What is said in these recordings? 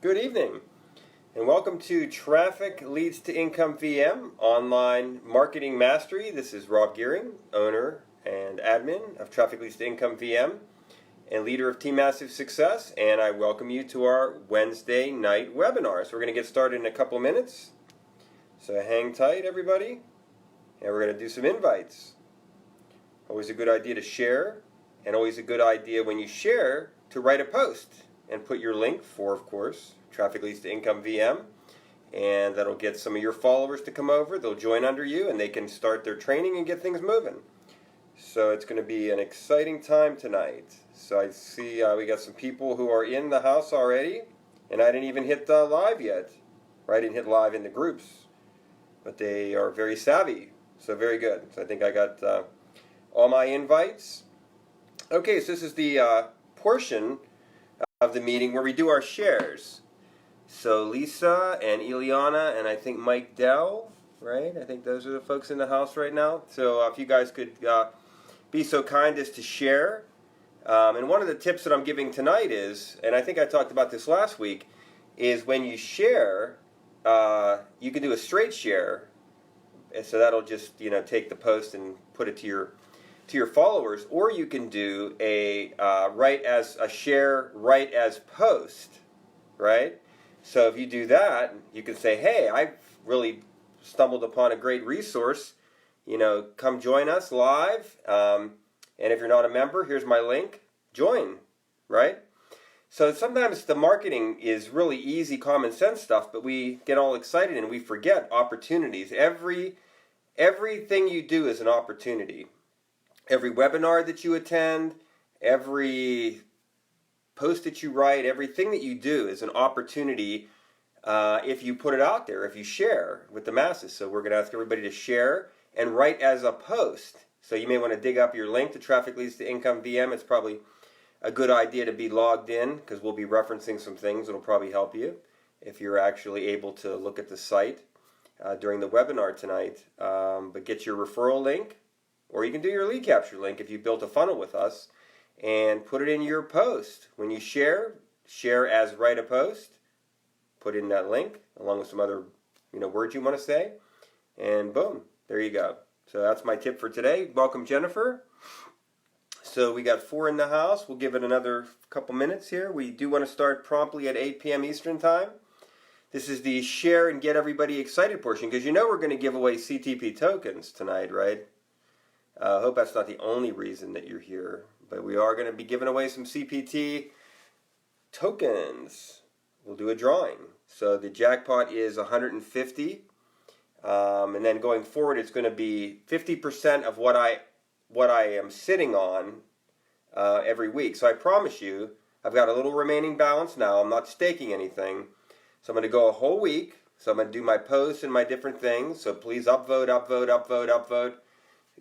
Good evening, and welcome to Trafficleads2incomeVM Online Marketing Mastery. This is Rob Gearing, owner and admin of Trafficleads2incomeVM and leader of Team Massive Success, and I welcome you to our Wednesday night webinar. So we're going to get started in a couple minutes, so hang tight everybody, and we're going to do some invites. Always a good idea to share, and always a good idea when you share to write a post and put your link for, of course, Trafficleads2incomeVM, and that'll get some of your followers to come over. They'll join under you, and they can start their training and get things moving. So it's going to be an exciting time tonight. So I see we got some people who are in the house already, and I didn't even hit live yet. Right? I didn't hit live in the groups, but they are very savvy, so very good. So I think I got all my invites. Okay, so this is the portion of the meeting where we do our shares. So Lisa and Ileana and I think Mike Dell, right? I think those are the folks in the house right now. So if you guys could be so kind as to share. And one of the tips that I'm giving tonight is, and I think I talked about this last week, is when you share, you can do a straight share. And so that'll just take the post and put it to your followers, or you can do a share right as post, right? So if you do that, you can say, hey, I've really stumbled upon a great resource, come join us live, and if you're not a member, here's my link, join, right? So sometimes the marketing is really easy, common sense stuff, but we get all excited and we forget opportunities. Everything you do is an opportunity. Every webinar that you attend, every post that you write, everything that you do is an opportunity if you put it out there, if you share with the masses. So we're going to ask everybody to share and write as a post. So you may want to dig up your link to Trafficleads2incomeVM. It's probably a good idea to be logged in because we'll be referencing some things that will probably help you if you're actually able to look at the site during the webinar tonight. But get your referral link. Or you can do your lead capture link if you built a funnel with us and put it in your post. When you share as write a post, put in that link along with some other words you want to say, and boom, there you go. So that's my tip for today. Welcome, Jennifer. So we got 4 in the house. We'll give it another couple minutes here. We do want to start promptly at 8 p.m. Eastern Time. This is the share and get everybody excited portion because we're going to give away CTP tokens tonight, right? I hope that's not the only reason that you're here, but we are going to be giving away some CPT tokens. We'll do a drawing. So the jackpot is 150, and then going forward, it's going to be 50% of what I am sitting on every week. So I promise you, I've got a little remaining balance now. I'm not staking anything, so I'm going to go a whole week. So I'm going to do my posts and my different things. So please upvote, upvote, upvote, upvote.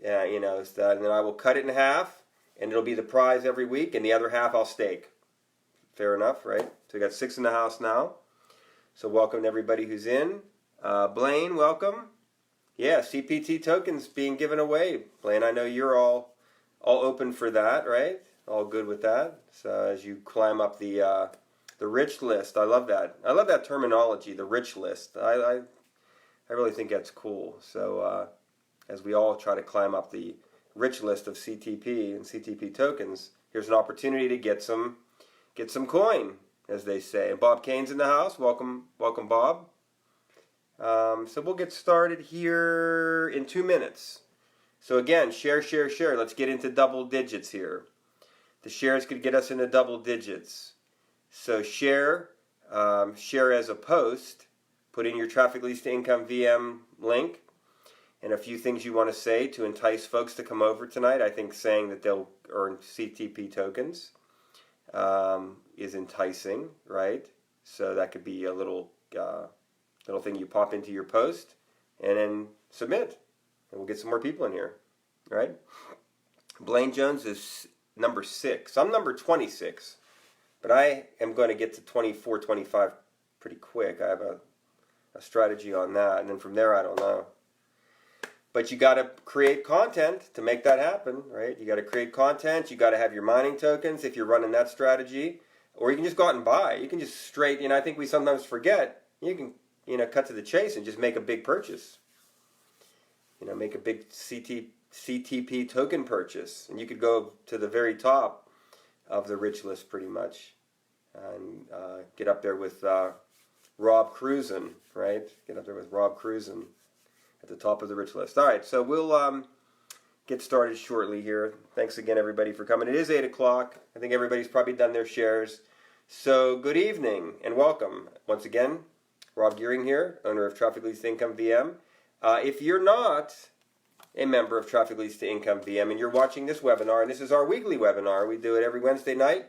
Yeah, and then I will cut it in half, and it'll be the prize every week, and the other half I'll stake. Fair enough, right? So we got 6 in the house now. So welcome to everybody who's in. Blaine, welcome. Yeah, CPT tokens being given away. Blaine, I know you're all open for that, right? All good with that. So as you climb up the rich list, I love that. I love that terminology, the rich list. I really think that's cool. So as we all try to climb up the rich list of CTP and CTP tokens, here's an opportunity to get some coin, as they say. And Bob Kane's in the house. Welcome, Bob. So we'll get started here in 2 minutes. So again, share. Let's get into double digits here. The shares could get us into double digits. So share as a post. Put in your Trafficleads2incomeVM link. And a few things you want to say to entice folks to come over tonight. I think saying that they'll earn CTP tokens is enticing, right? So that could be a little thing you pop into your post and then submit. And we'll get some more people in here, right? Blaine Jones is number 6. I'm number 26. But I am going to get to 24, 25 pretty quick. I have a strategy on that. And then from there, I don't know. But you got to create content to make that happen, right? You got to create content. You got to have your mining tokens if you're running that strategy. or you can just go out and buy. You can just straight, I think we sometimes forget, you can, cut to the chase and just make a big purchase. Make a big CTP token purchase, and you could go to the very top of the rich list pretty much, and get up there with Rob Cruisin', right? Get up there with Rob Cruisin' at the top of the rich list. All right, so we'll get started shortly here. Thanks again, everybody, for coming. It is 8 o'clock. I think everybody's probably done their shares. So good evening and welcome. Once again, Rob Gearing here, owner of Trafficleads2incomeVM. If you're not a member of Trafficleads2incomeVM and you're watching this webinar, and this is our weekly webinar, we do it every Wednesday night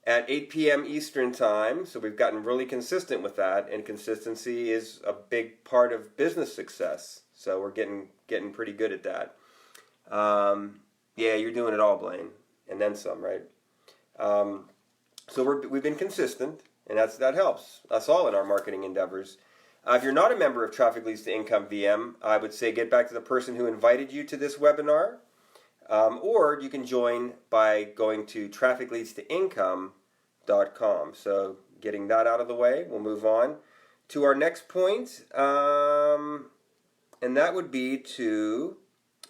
at 8 p.m. Eastern Time. So we've gotten really consistent with that, and consistency is a big part of business success. So we're getting pretty good at that. Yeah, you're doing it all, Blaine, and then some, right? So we've been consistent, and that helps us all in our marketing endeavors. If you're not a member of Trafficleads2incomeVM, I would say get back to the person who invited you to this webinar, or you can join by going to Trafficleads2income.com. So getting that out of the way, we'll move on to our next point, and that would be to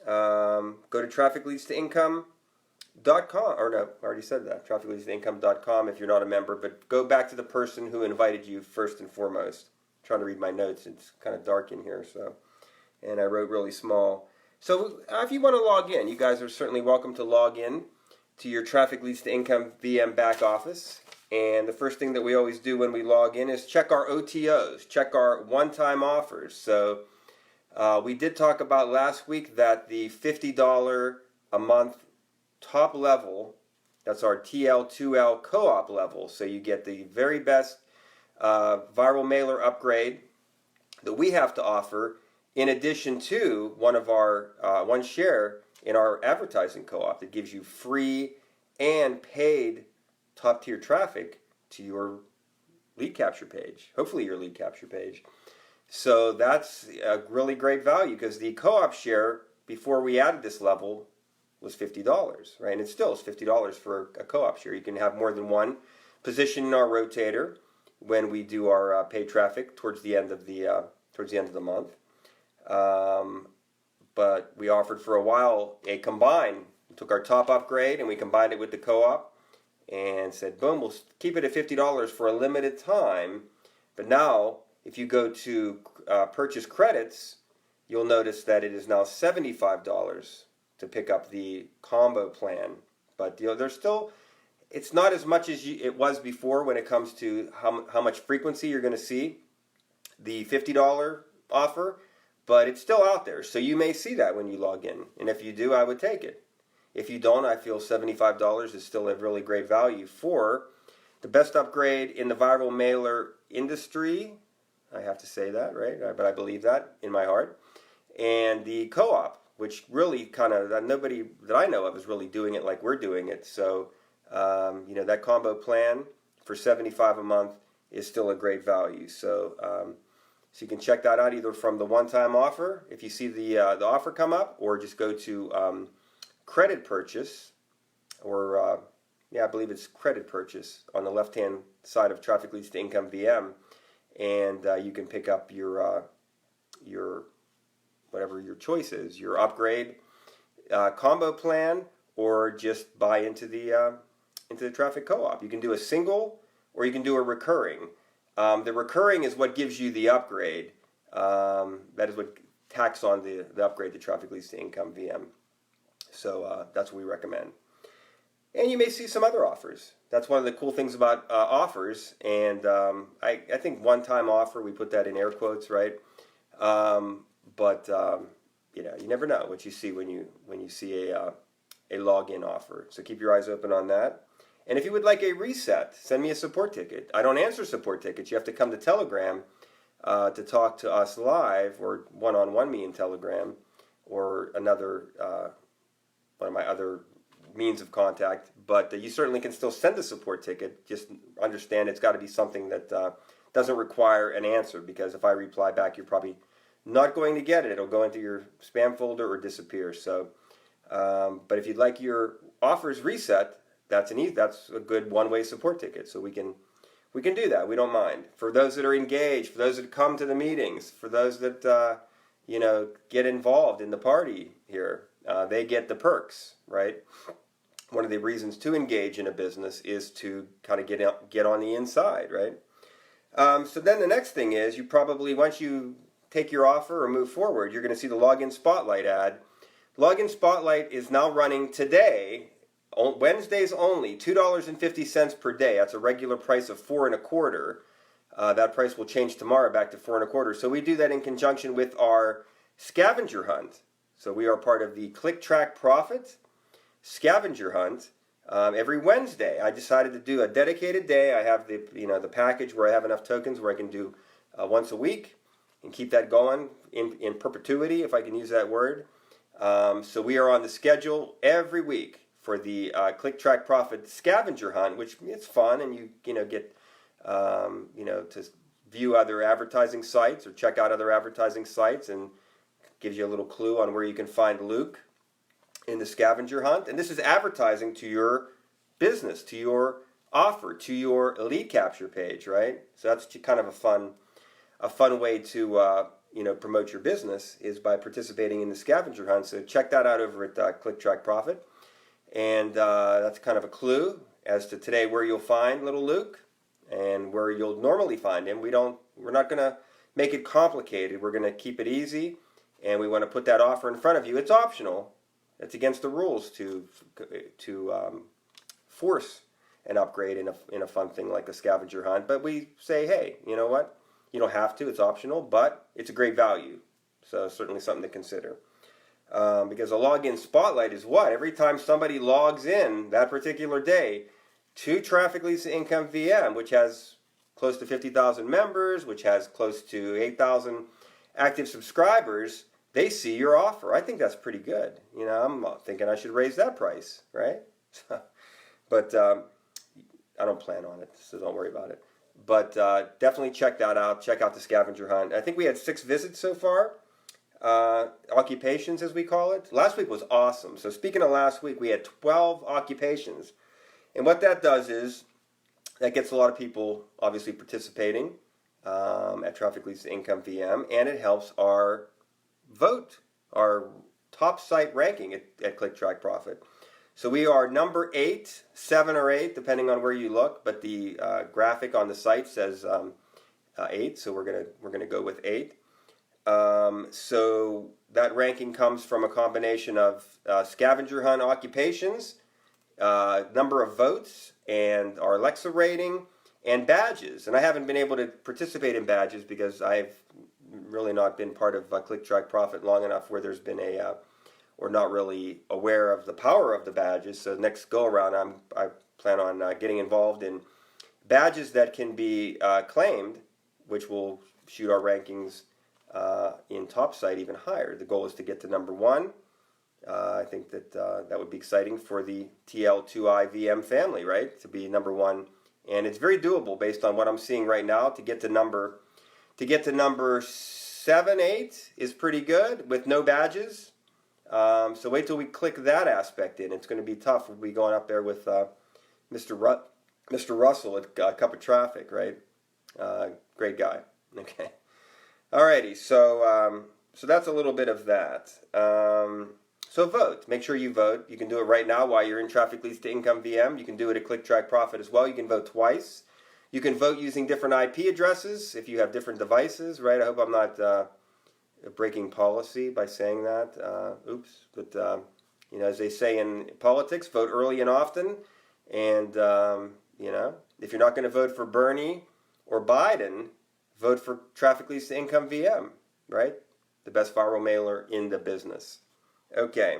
go to Trafficleads2income.com, or no, I already said that, Trafficleads2income.com if you're not a member, but go back to the person who invited you first and foremost. I'm trying to read my notes, it's kind of dark in here, and I wrote really small. So if you want to log in, you guys are certainly welcome to log in to your Trafficleads2incomeVM back office, and the first thing that we always do when we log in is check our OTOs, check our one-time offers. So we did talk about last week that the $50 a month top level, that's our TL2L co-op level. So you get the very best viral mailer upgrade that we have to offer, in addition to one share in our advertising co-op that gives you free and paid top tier traffic to your lead capture page, hopefully your lead capture page. So that's a really great value, because the co-op share before we added this level was $50, right? And it still is $50 for a co-op share. You can have more than one position in our rotator when we do our paid traffic towards the end of the month. But we offered for a while a combine. We took our top upgrade and we combined it with the co-op and said, boom, we'll keep it at $50 for a limited time. But now, if you go to purchase credits, you'll notice that it is now $75 to pick up the combo plan. But there's still, it's not as much as it was before when it comes to how much frequency you're going to see the $50 offer, but it's still out there. So you may see that when you log in. And if you do, I would take it. If you don't, I feel $75 is still a really great value for the best upgrade in the viral mailer industry. I have to say that, right? But I believe that in my heart. And the co-op, which really kind of, nobody that I know of is really doing it like we're doing it. So, that combo plan for $75 a month is still a great value. So, so you can check that out either from the one-time offer, if you see the offer come up, or just go to credit purchase, or I believe it's credit purchase on the left-hand side of Trafficleads2incomeVM. And you can pick up your whatever your choice is, your upgrade combo plan, or just buy into the traffic co-op. You can do a single, or you can do a recurring. The recurring is what gives you the upgrade. That is what tacks on the upgrade to Trafficleads2incomeVM. So that's what we recommend. And you may see some other offers. That's one of the cool things about offers. And I think one-time offer, we put that in air quotes, right? But you never know what you see when you see a login offer. So keep your eyes open on that. And if you would like a reset, send me a support ticket. I don't answer support tickets. You have to come to Telegram to talk to us live, or one-on-one me in Telegram, or another one of my other means of contact. But you certainly can still send a support ticket. Just understand it's got to be something that doesn't require an answer, because if I reply back, you're probably not going to get it. It'll go into your spam folder or disappear. So, but if you'd like your offers reset, that's a good one-way support ticket. So we can do that. We don't mind. For those that are engaged, for those that come to the meetings, for those that get involved in the party here, they get the perks, right? One of the reasons to engage in a business is to kind of get on the inside, right? So then the next thing is, you probably, once you take your offer or move forward, you're going to see the Login Spotlight ad. Login Spotlight is now running today, Wednesdays only, $2.50 per day. That's a regular price of $4.25. That price will change tomorrow back to $4.25. So we do that in conjunction with our scavenger hunt. So we are part of the ClickTrackProfit scavenger hunt. Every Wednesday, I decided to do a dedicated day. I have the package where I have enough tokens where I can do once a week and keep that going in perpetuity, if I can use that word. So we are on the schedule every week for the ClickTrackProfit scavenger hunt, which it's fun, and you get to view other advertising sites or check out other advertising sites, and gives you a little clue on where you can find Luke in the scavenger hunt. And this is advertising to your business, to your offer, to your lead capture page, right? So that's kind of a fun way to promote your business, is by participating in the scavenger hunt. So check that out over at ClickTrackProfit. And that's kind of a clue as to today where you'll find little Luke and where you'll normally find him. We're not going to make it complicated. We're going to keep it easy, and we want to put that offer in front of you. It's optional. It's against the rules to force an upgrade in a fun thing like a scavenger hunt. But we say, hey, you know what? You don't have to. It's optional, but it's a great value. So certainly something to consider. Because a login spotlight is what? Every time somebody logs in that particular day to Trafficleads2incomeVM, which has close to 50,000 members, which has close to 8,000 active subscribers, they see your offer. I think that's pretty good. I'm thinking I should raise that price, right? But I don't plan on it, so don't worry about it. But definitely check that out. Check out the scavenger hunt. I think we had 6 visits so far. Occupations, as we call it. Last week was awesome. So speaking of last week, we had 12 occupations. And what that does is, that gets a lot of people obviously participating at Trafficleads2incomeVM, and it helps our vote, our top site ranking at ClickTrackProfit. So we are number 8, 7 or 8, depending on where you look, but the graphic on the site says 8, so we're gonna go with 8. So that ranking comes from a combination of scavenger hunt occupations, number of votes, and our Alexa rating, and badges. And I haven't been able to participate in badges because I've really not been part of ClickTrackProfit long enough where there's been or not really aware of the power of the badges. So next go around, I plan on getting involved in badges that can be claimed, which will shoot our rankings in top site even higher. The goal is to get to number 1. I think that would be exciting for the TL2iVM family, right? To be number 1, and it's very doable based on what I'm seeing right now. To get to number 7, 8 is pretty good with no badges. So wait till we click that aspect in. It's going to be tough. We'll be going up there with Mr. Russell at Cup of Traffic, right? Great guy. Okay. Alrighty. So that's a little bit of that. So vote. Make sure you vote. You can do it right now while you're in Trafficleads2incomeVM. You can do it at ClickTrackProfit as well. You can vote twice. You can vote using different IP addresses if you have different devices, right? I hope I'm not breaking policy by saying that. Oops. But, as they say in politics, vote early and often. And, if you're not going to vote for Bernie or Biden, vote for Trafficleads2incomeVM, right? The best viral mailer in the business. Okay.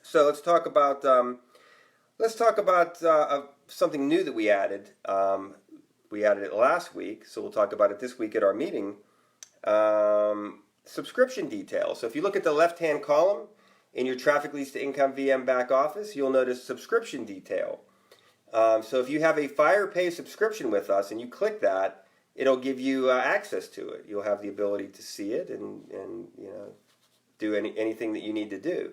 So let's talk about something new that we added. We added it last week, so we'll talk about it this week at our meeting. Subscription details. So if you look at the left-hand column in your Trafficleads2incomeVM back office, you'll notice subscription detail. So if you have a FirePay subscription with us and you click that, it'll give you access to it. You'll have the ability to see it and do anything that you need to do.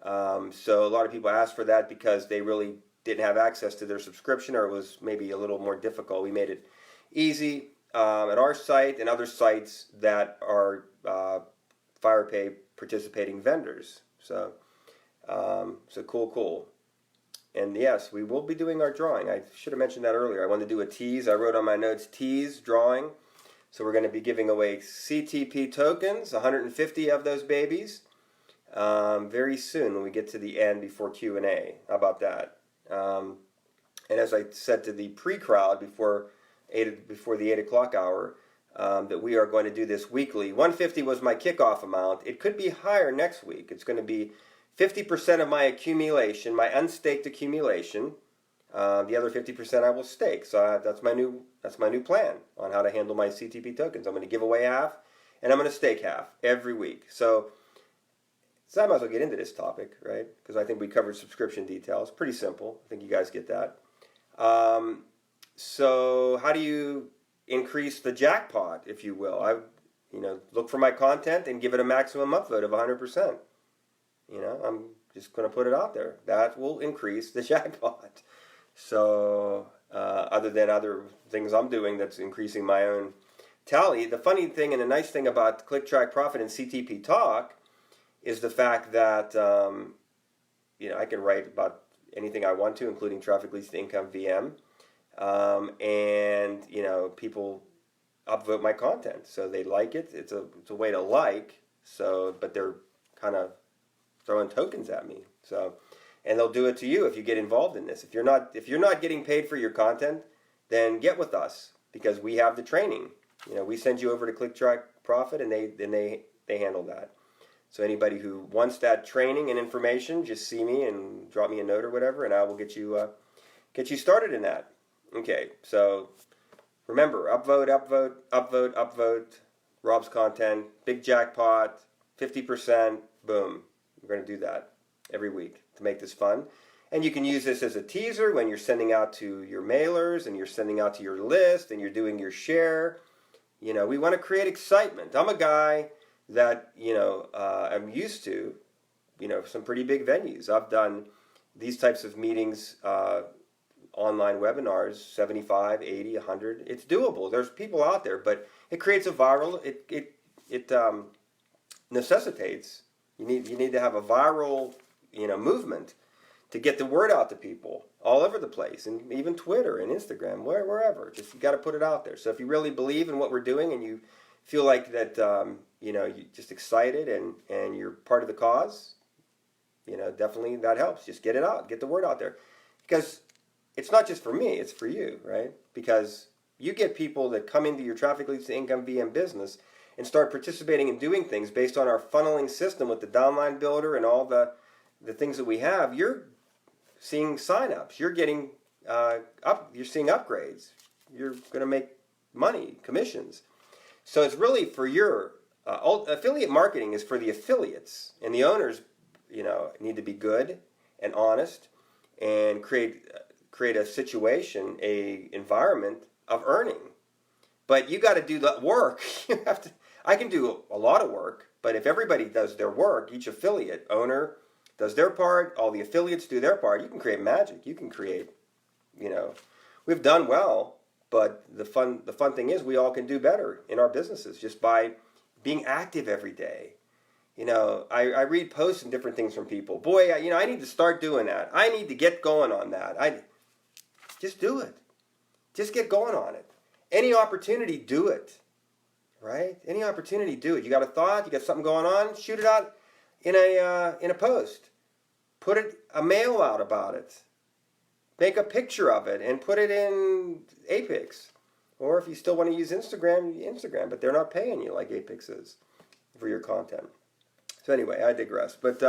So a lot of people ask for that because they really didn't have access to their subscription, or it was maybe a little more difficult. We made it easy at our site and other sites that are FirePay participating vendors. So, so cool. And yes, we will be doing our drawing. I should have mentioned that earlier. I wanted to do a tease. I wrote on my notes, tease, drawing. So we're going to be giving away CTP tokens, 150 of those babies, very soon when we get to the end before Q&A. How about that? And as I said to the pre-crowd before the 8 o'clock hour, that we are going to do this weekly. 150 was my kickoff amount. It could be higher next week. It's going to be 50% of my accumulation, my unstaked accumulation. The other 50% I will stake. So that's my new plan on how to handle my CTP tokens. I'm going to give away half, and I'm going to stake half every week. So I might as well get into this topic, right? Because I think we covered subscription details. Pretty simple. I think you guys get that. So how do you increase the jackpot, if you will? Look for my content and give it a maximum upvote of 100%. I'm just going to put it out there. That will increase the jackpot. So other than other things I'm doing that's increasing my own tally, the funny thing and the nice thing about ClickTrackProfit and CTP Talk is the fact that I can write about anything I want to, including Trafficleads2incomeVM, and people upvote my content, so they like it. It's a way to like. So, but they're kind of throwing tokens at me. So, and they'll do it to you if you get involved in this. If you're not getting paid for your content, then get with us, because we have the training. We send you over to ClickTrackProfit, and they handle that. So anybody who wants that training and information, just see me and drop me a note or whatever, and I will get you started in that. Okay, so remember, upvote, Rob's content, big jackpot, 50%, boom. We're going to do that every week to make this fun. And you can use this as a teaser when you're sending out to your mailers and you're sending out to your list and you're doing your share. We want to create excitement. I'm a guy that, I'm used to, some pretty big venues. I've done these types of meetings, online webinars, 75, 80, 100. It's doable. There's people out there, but it creates a viral, it necessitates, you need to have a viral, movement to get the word out to people all over the place, and even Twitter and Instagram, wherever. Just, you got to put it out there. So if you really believe in what we're doing and you feel like that, you're just excited and you're part of the cause, definitely that helps. Just get it out, get the word out there, because it's not just for me, it's for you, right? Because you get people that come into your Trafficleads2incomeVM business and start participating and doing things based on our funneling system with the downline builder and all the things that we have. You're seeing signups. You're getting you're seeing upgrades. You're going to make money, commissions. So it's really for your affiliate marketing is for the affiliates, and the owners, need to be good and honest and create a situation, a environment of earning. But you got to do the work. You have to. I can do a lot of work, but if everybody does their work, each affiliate owner does their part, all the affiliates do their part, you can create magic. You can create, we've done well, but the fun thing is we all can do better in our businesses just by being active every day. I read posts and different things from people. Boy, I need to start doing that. I need to get going on that. Just do it. Just get going on it. Any opportunity, do it. Right? Any opportunity, do it. You got a thought, you got something going on, shoot it out in a post. Put a mail out about it. Make a picture of it and put it in Apex. Or if you still want to use Instagram, but they're not paying you like Apex is for your content. So anyway, I digress. But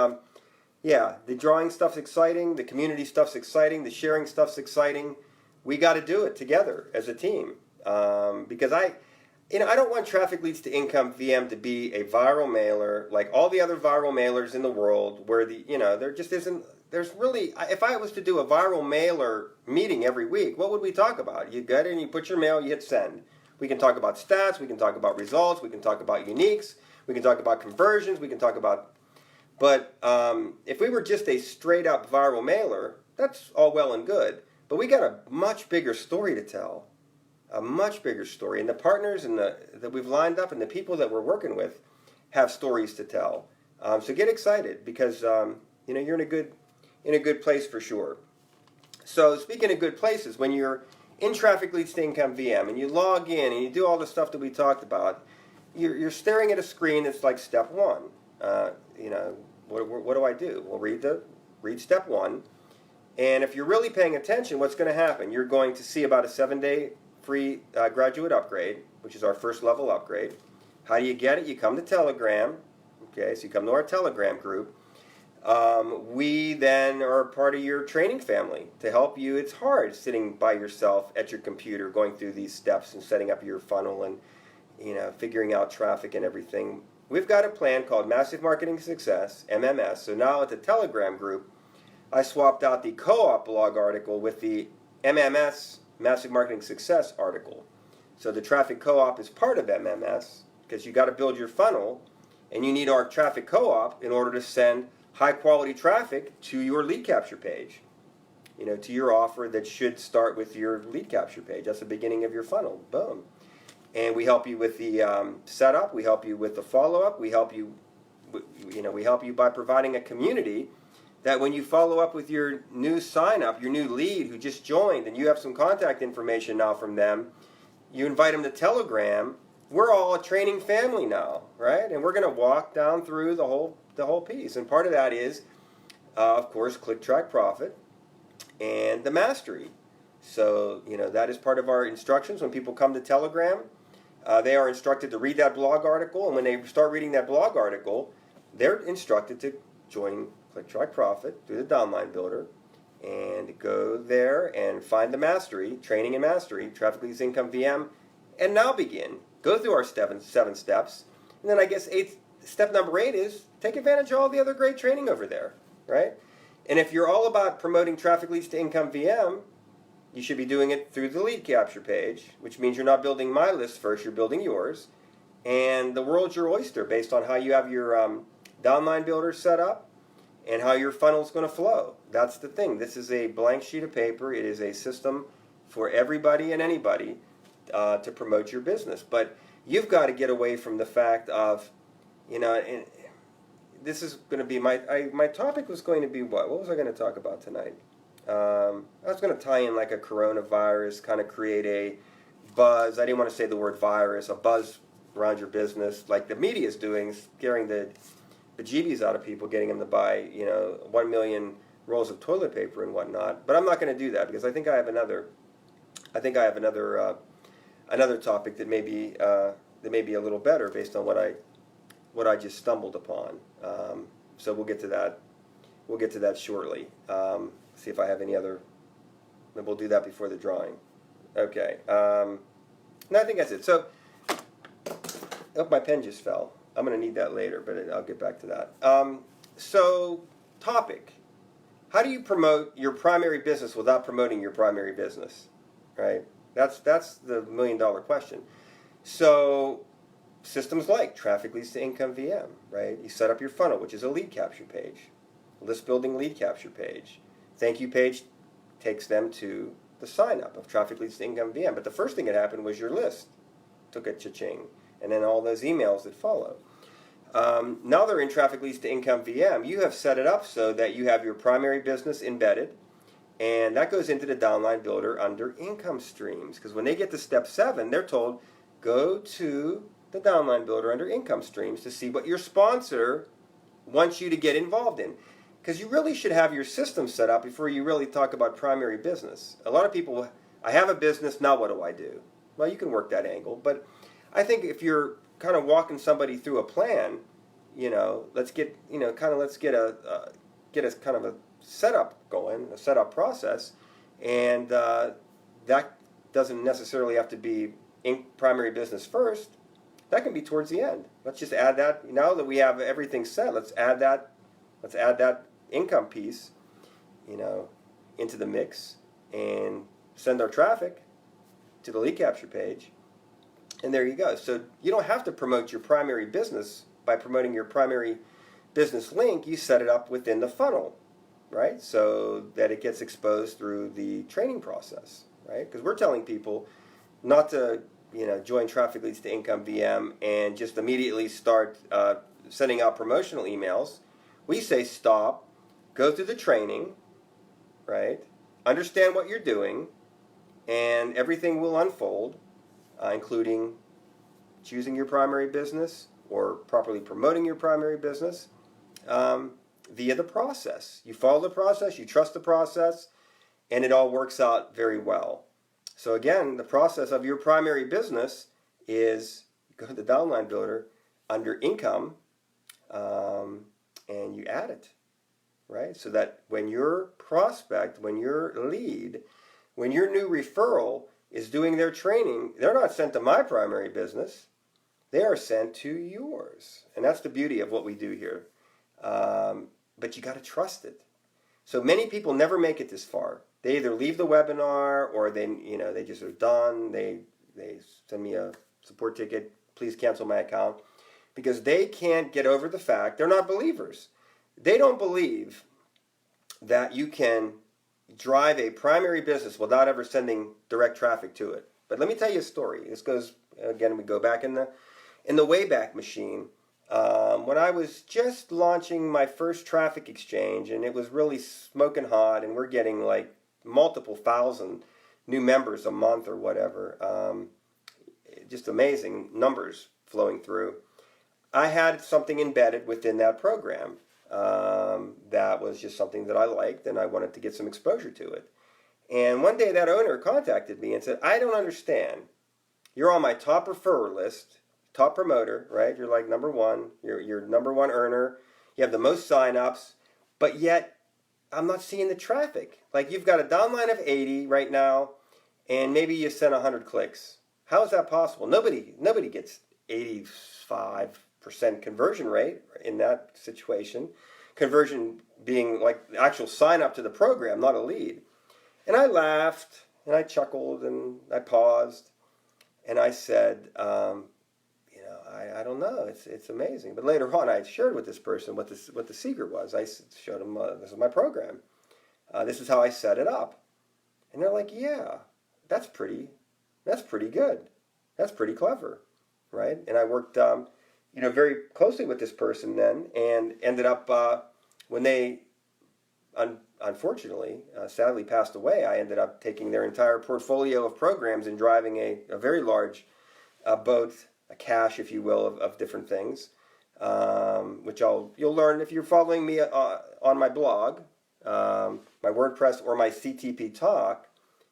yeah, the drawing stuff's exciting, the community stuff's exciting, the sharing stuff's exciting. We got to do it together as a team, because I don't want Trafficleads2incomeVM to be a viral mailer like all the other viral mailers in the world, where there just isn't. There's really, if I was to do a viral mailer meeting every week, what would we talk about? You get it and you put your mail, you hit send. We can talk about stats, we can talk about results, we can talk about uniques, we can talk about conversions, we can talk about. But if we were just a straight up viral mailer, that's all well and good, but we got a much bigger story to tell, a much bigger story. And the partners and that we've lined up and the people that we're working with have stories to tell. So get excited because you're in a good place for sure. So speaking of good places, when you're in Traffic Leads to Income VM and you log in and you do all the stuff that we talked about, you're staring at a screen that's like step one. What do I do? Well, read step one. And if you're really paying attention, what's going to happen? You're going to see about a 7-day free graduate upgrade, which is our first level upgrade. How do you get it? You come to Telegram. Okay, so you come to our Telegram group. We then are part of your training family to help you. It's hard sitting by yourself at your computer going through these steps and setting up your funnel and figuring out traffic and everything. We've got a plan called Massive Marketing Success, MMS. So now at the Telegram group, I swapped out the co-op blog article with the MMS, Massive Marketing Success article. So the traffic co-op is part of MMS because you got to build your funnel and you need our traffic co-op in order to send high quality traffic to your lead capture page, to your offer that should start with your lead capture page. That's the beginning of your funnel. Boom. And we help you with the setup. We help you with the follow-up. We help you, we help you by providing a community that when you follow up with your new sign-up, your new lead who just joined, and you have some contact information now from them, you invite them to Telegram. We're all a training family now, right? And we're going to walk down through the whole piece. And part of that is, of course, ClickTrackProfit and the mastery. So, that is part of our instructions. When people come to Telegram, they are instructed to read that blog article. And when they start reading that blog article, they're instructed to join ClickTrackProfit through the downline builder and go there and find the mastery, training and mastery, Traffic Leads to Income VM, and now begin. Go through our seven steps. And then I guess step number 8 is take advantage of all the other great training over there, right? And if you're all about promoting Traffic Leads to Income VM, you should be doing it through the lead capture page, which means you're not building my list first, you're building yours. And the world's your oyster based on how you have your downline builder set up and how your funnel's going to flow. That's the thing. This is a blank sheet of paper. It is a system for everybody and anybody to promote your business. But you've got to get away from the fact of, and this is going to be my topic was going to be what? What was I going to talk about tonight? I was going to tie in like a coronavirus, kind of create a buzz. I didn't want to say the word virus, a buzz around your business, like the media is doing, scaring the bejeebies out of people, getting them to buy 1 million rolls of toilet paper and whatnot. But I'm not going to do that because I think I have another topic that may be a little better based on what I just stumbled upon. So we'll get to that. We'll get to that shortly. See if I have any other. Then we'll do that before the drawing. Okay. No, I think that's it. So, oh, my pen just fell. I'm going to need that later, but I'll get back to that. So, topic. How do you promote your primary business without promoting your primary business? Right? That's the $1 million question. So, systems like Traffic Leads to Income VM, right? You set up your funnel, which is a lead capture page. List building lead capture page. Thank you page takes them to the sign up of Traffic Leads to Income VM. But the first thing that happened was your list took a cha-ching. And then all those emails that follow. Now they're in Traffic Leads to Income VM. You have set it up so that you have your primary business embedded. And that goes into the downline builder under income streams. Because when they get to step 7, they're told, go to the downline builder under income streams to see what your sponsor wants you to get involved in. Because you really should have your system set up before you really talk about primary business. A lot of people, I have a business, now what do I do? Well, you can work that angle. But I think if you're kind of walking somebody through a plan, let's get a kind of a setup going, a setup process. And that doesn't necessarily have to be primary business first. That can be towards the end. Let's just add that. Now that we have everything set, let's add that income piece, into the mix and send our traffic to the lead capture page. And there you go. So you don't have to promote your primary business by promoting your primary business link. You set it up within the funnel. right? So that it gets exposed through the training process, right? Because we're telling people not to, join Traffic Leads to Income VM and just immediately start sending out promotional emails. We say stop, go through the training, right? Understand what you're doing, and everything will unfold, including choosing your primary business or properly promoting your primary business via the process. You follow the process, you trust the process, and it all works out very well. So again, the process of your primary business is you go to the downline builder under income, and you add it, right? So that when your prospect, when your lead, when your new referral is doing their training, they're not sent to my primary business. They are sent to yours. And that's the beauty of what we do here. But you got to trust it. So many people never make it this far. They either leave the webinar or they just are done. They send me a support ticket. Please cancel my account. Because they can't get over the fact they're not believers. They don't believe that you can drive a primary business without ever sending direct traffic to it. But let me tell you a story. This goes, again, we go back in the Wayback Machine. When I was just launching my first traffic exchange, and it was really smoking hot, and we're getting like multiple thousand new members a month or whatever, just amazing numbers flowing through. I had something embedded within that program that was just something that I liked, and I wanted to get some exposure to it. And one day that owner contacted me and said, I don't understand. You're on my top referrer list, top promoter, right? You're like number one. You're number one earner. You have the most signups, but yet I'm not seeing the traffic. Like you've got a downline of 80 right now, and maybe you sent 100 clicks. How is that possible? Nobody gets 85% conversion rate in that situation. Conversion being like the actual sign up to the program, not a lead. And I laughed, and I chuckled, and I paused, and I said, I don't know. It's amazing. But later on, I shared with this person what the secret was. I showed them this is my program. This is how I set it up. And they're like, yeah, that's pretty good. That's pretty clever, right? And I worked, very closely with this person then, and ended up when they unfortunately, sadly passed away, I ended up taking their entire portfolio of programs and driving a very large boat, a cache, if you will, of different things, which you'll learn if you're following me on my blog, my WordPress, or my CTP talk,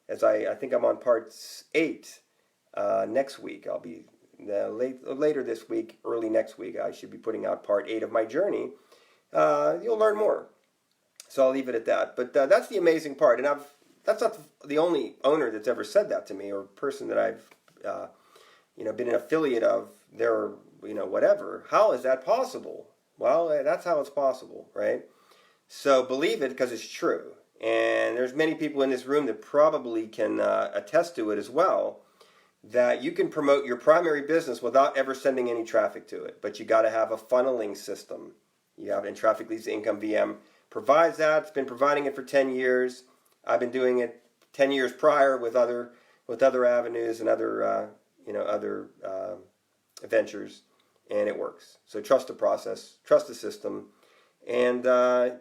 as I think I'm on part 8 next week. I'll be later this week, early next week, I should be putting out part 8 of my journey. You'll learn more. So I'll leave it at that. But that's the amazing part. And that's not the only owner that's ever said that to me, or person that I've been an affiliate of their, whatever. How is that possible? Well, that's how it's possible, right? So believe it because it's true. And there's many people in this room that probably can attest to it as well, that you can promote your primary business without ever sending any traffic to it. But you got to have a funneling system. And Traffic Leads to Income VM provides that. It's been providing it for 10 years. I've been doing it 10 years prior with other avenues and other ventures, and it works. So trust the process, trust the system, and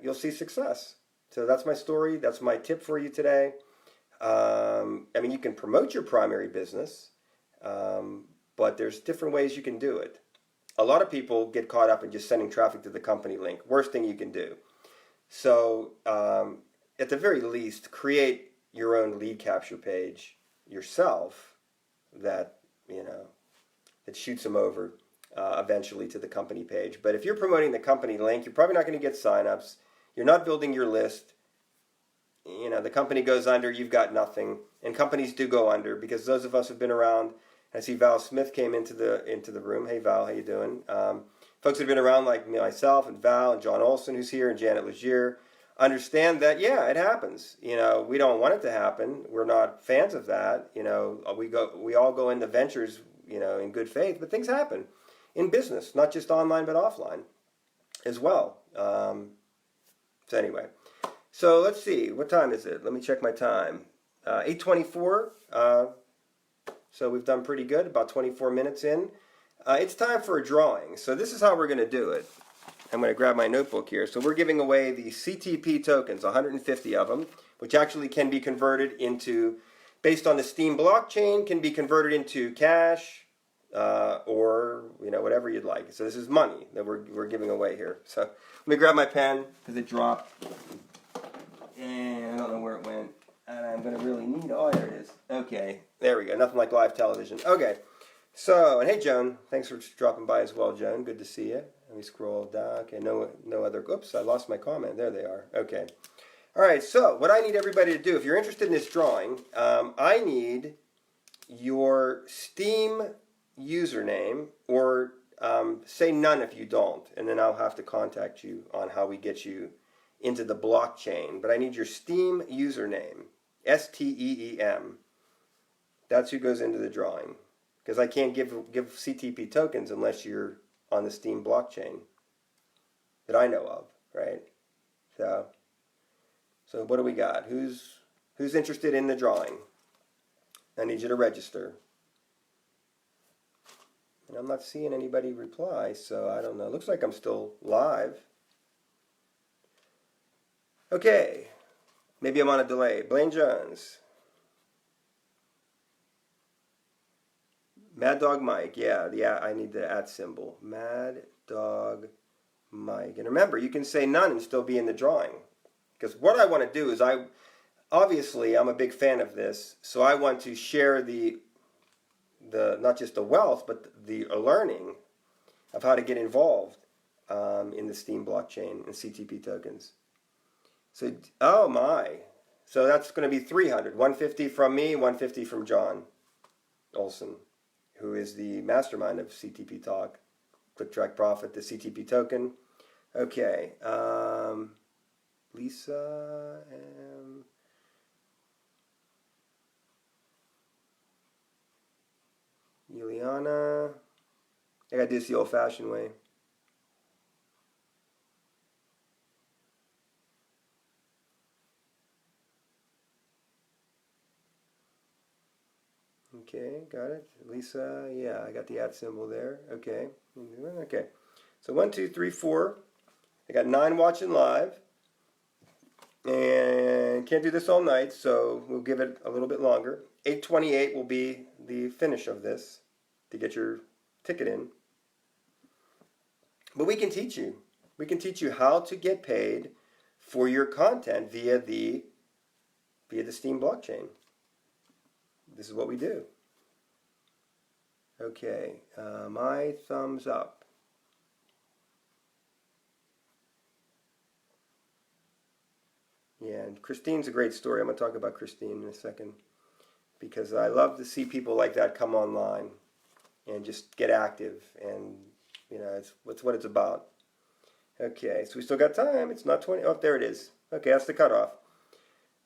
you'll see success. So that's my story. That's my tip for you today. You can promote your primary business, but there's different ways you can do it. A lot of people get caught up in just sending traffic to the company link. Worst thing you can do. So at the very least, create your own lead capture page yourself that shoots them over eventually to the company page. But if you're promoting the company link, you're probably not going to get signups. You're not building your list. The company goes under, you've got nothing. And companies do go under, because those of us who've been around, I see Val Smith came into the room. Hey Val, how you doing? Folks that have been around like myself and Val and Jon Olson, who's here, and Janet Legier, understand that, yeah, it happens. We don't want it to happen. We're not fans of that. We all go into ventures, in good faith, but things happen in business, not just online but offline as well. So anyway, So let's see, what time is it? Let me check my time. 8:24. So we've done pretty good, about 24 minutes in. It's time for a drawing. So this is how we're going to do it. I'm going to grab my notebook here. So we're giving away the CTP tokens, 150 of them, which actually can be converted into, based on the Steam blockchain, can be converted into cash or whatever you'd like. So this is money that we're giving away here. So let me grab my pen because it dropped, and I don't know where it went. And I'm going to really need, oh, there it is. Okay, there we go. Nothing like live television. Okay, so, and hey, Joan, thanks for dropping by as well, Joan. Good to see you. Let me scroll down. Okay, no other, oops, I lost my comment. There they are. Okay. All right, so what I need everybody to do, if you're interested in this drawing, I need your Steam username, or say none if you don't, and then I'll have to contact you on how we get you into the blockchain. But I need your Steam username, STEEM. That's who goes into the drawing, because I can't give CTP tokens unless you're on the Steam blockchain that I know of, right? So what do we got? Who's interested in the drawing? I need you to register. And I'm not seeing anybody reply, so I don't know. Looks like I'm still live. Okay, maybe I'm on a delay. Blaine Jones. Mad Dog Mike, yeah, I need the @ symbol. Mad Dog Mike. And remember, you can say none and still be in the drawing. Because what I want to do is, obviously I'm a big fan of this, so I want to share the not just the wealth, but the learning of how to get involved in the Steam blockchain and CTP tokens. So, oh my. So that's going to be 300. 150 from me, 150 from Jon Olson, who is the mastermind of CTP Talk, ClickTrackProfit, the CTP token. Okay. Lisa and Juliana. I gotta do this the old-fashioned way. Okay, got it. Lisa, yeah, I got the @ symbol there. Okay. Okay. So 1, 2, 3, 4. I got 9 watching live. And can't do this all night, so we'll give it a little bit longer. 8:28 will be the finish of this to get your ticket in. But we can teach you. We can teach you how to get paid for your content via the Steam blockchain. This is what we do. Okay, my thumbs up. Yeah, and Christine's a great story. I'm going to talk about Christine in a second, because I love to see people like that come online and just get active, and it's what it's about. Okay, so we still got time. It's not 20. Oh, there it is. Okay, that's the cutoff.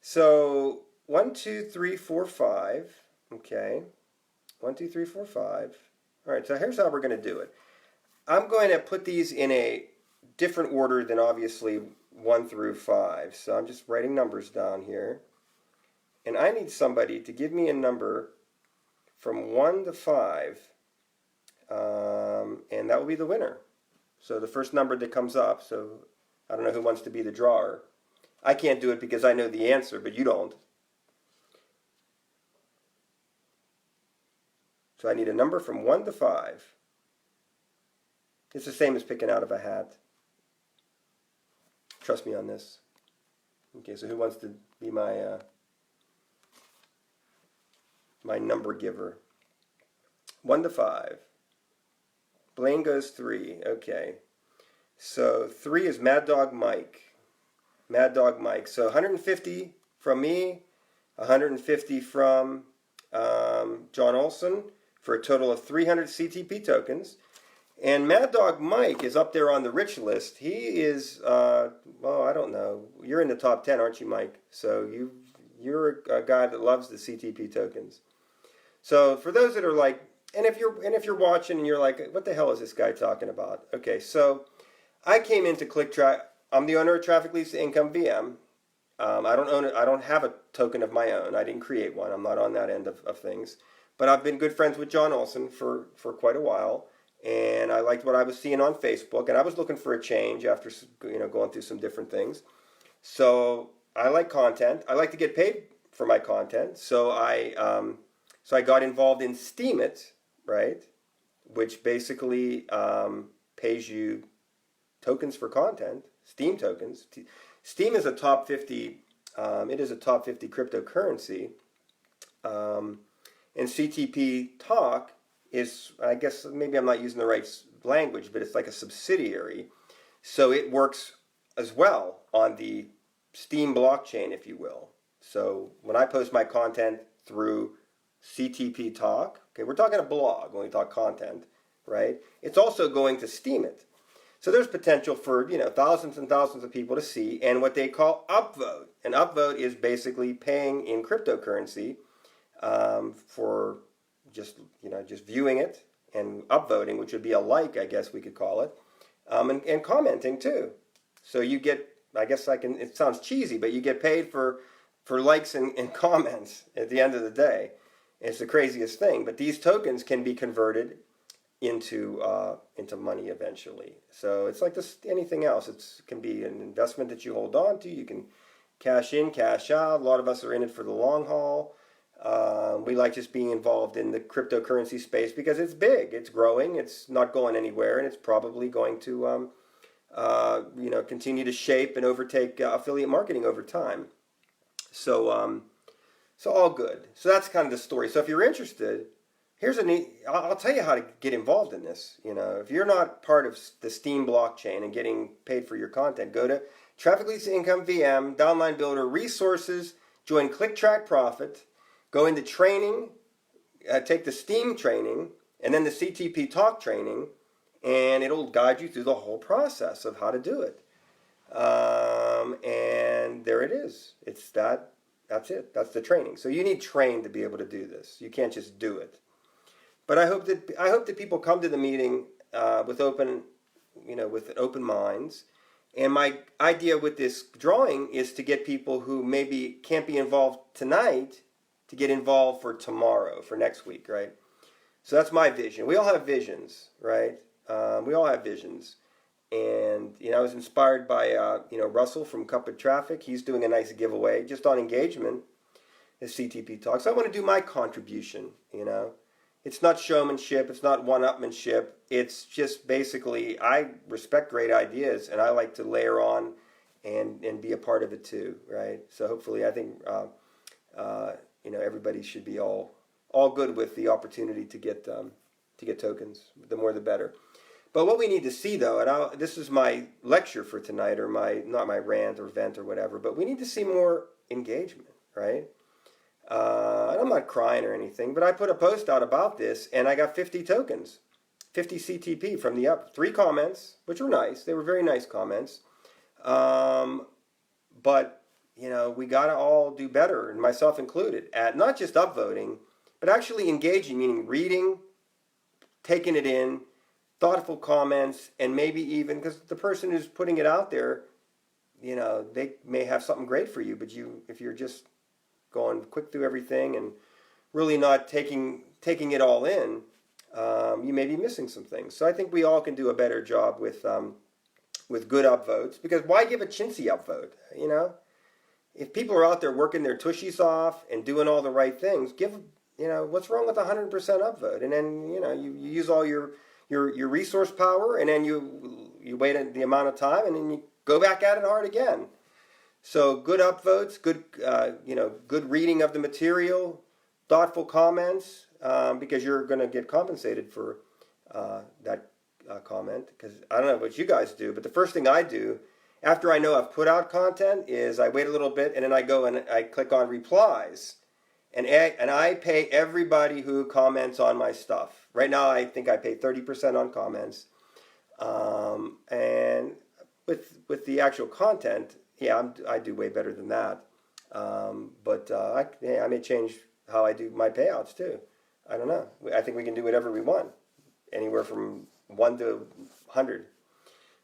So 1, 2, 3, 4, 5. Okay, 1, 2, 3, 4, 5. All right, so here's how we're going to do it. I'm going to put these in a different order than obviously 1 through 5. So I'm just writing numbers down here. And I need somebody to give me a number from 1 to 5. And that will be the winner. So the first number that comes up. So I don't know who wants to be the drawer. I can't do it because I know the answer, but you don't. So I need a number from 1 to 5. It's the same as picking out of a hat. Trust me on this. Okay, so who wants to be my my number giver? 1 to 5. Blaine goes 3. Okay. So 3 is Mad Dog Mike. Mad Dog Mike. So 150 from me, 150 from Jon Olson, for a total of 300 CTP tokens. And Mad Dog Mike is up there on the rich list. He is, well, I don't know. You're in the top 10, aren't you, Mike? So you're a guy that loves the CTP tokens. So for those that are like, and if you're watching and you're like, what the hell is this guy talking about? Okay, so I came into ClickTrack. I'm the owner of Trafficleads2incomeVM, I don't own it. I don't have a token of my own. I didn't create one. I'm not on that end of things. But I've been good friends with Jon Olson for quite a while, and I liked what I was seeing on Facebook, and I was looking for a change after going through some different things. So I like content. I like to get paid for my content. So I got involved in Steam It, right, which basically pays you tokens for content, Steam tokens. Steam is a top 50. It is a top 50 cryptocurrency, and CTP Talk is, I guess maybe I'm not using the right language, but it's like a subsidiary. So it works as well on the Steam blockchain, if you will. So when I post my content through CTP Talk, okay, we're talking a blog when we talk content, right? It's also going to Steam It. So there's potential for thousands and thousands of people to see, and what they call upvote. And upvote is basically paying in cryptocurrency for just viewing it, and upvoting, which would be a like, I guess we could call it, and commenting too. So you get, I guess it sounds cheesy, but you get paid for likes and comments at the end of the day. It's the craziest thing. But these tokens can be converted into money eventually. So it's like anything else. It can be an investment that you hold on to. You can cash in, cash out. A lot of us are in it for the long haul. We like just being involved in the cryptocurrency space because it's big, it's growing, it's not going anywhere, and it's probably going to continue to shape and overtake affiliate marketing over time. So all good. So that's kind of the story. So if you're interested, I'll tell you how to get involved in this. If you're not part of the Steam blockchain and getting paid for your content, go to Trafficleads2incomeVM, Downline Builder, Resources, join ClickTrackProfit, go into training, take the Steam training, and then the CTP Talk training, and it'll guide you through the whole process of how to do it. And there it is. That's it. That's the training. So you need trained to be able to do this. You can't just do it. But I hope that people come to the meeting with open minds. And my idea with this drawing is to get people who maybe can't be involved tonight to get involved for tomorrow, for next week, right? So that's my vision. We all have visions, right? We all have visions. And I was inspired by Russell from Cup of Traffic. He's doing a nice giveaway just on engagement, his CTP Talk. So I want to do my contribution. It's not showmanship. It's not one-upmanship. It's just basically I respect great ideas, and I like to layer on and be a part of it too, right? So hopefully, I think everybody should be all good with the opportunity to get tokens. The more, the better. But what we need to see, though, and this is my lecture for tonight, or not my rant or vent or whatever, but we need to see more engagement, right? And I'm not crying or anything, but I put a post out about this, and I got 50 tokens, 50 CTP from the 3 comments, which were nice. They were very nice comments. But, we got to all do better, and myself included, at not just upvoting, but actually engaging, meaning reading, taking it in, thoughtful comments, and maybe even, because the person who's putting it out there, they may have something great for you, but if you're just going quick through everything and really not taking it all in, you may be missing some things. So I think we all can do a better job with good upvotes, because why give a chintzy upvote? If people are out there working their tushies off and doing all the right things, what's wrong with 100% upvote? And then you use all your resource power, and then you wait the amount of time, and then you go back at it hard again. So good upvotes, good reading of the material, thoughtful comments, because you're going to get compensated for that comment. Because I don't know what you guys do, but the first thing I do after I know I've put out content is I wait a little bit, and then I go and I click on replies, and I pay everybody who comments on my stuff. Right now, I think I pay 30% on comments, and with the actual content, I do way better than that. But I may change how I do my payouts too. I don't know. I think we can do whatever we want, anywhere from 1 to 100.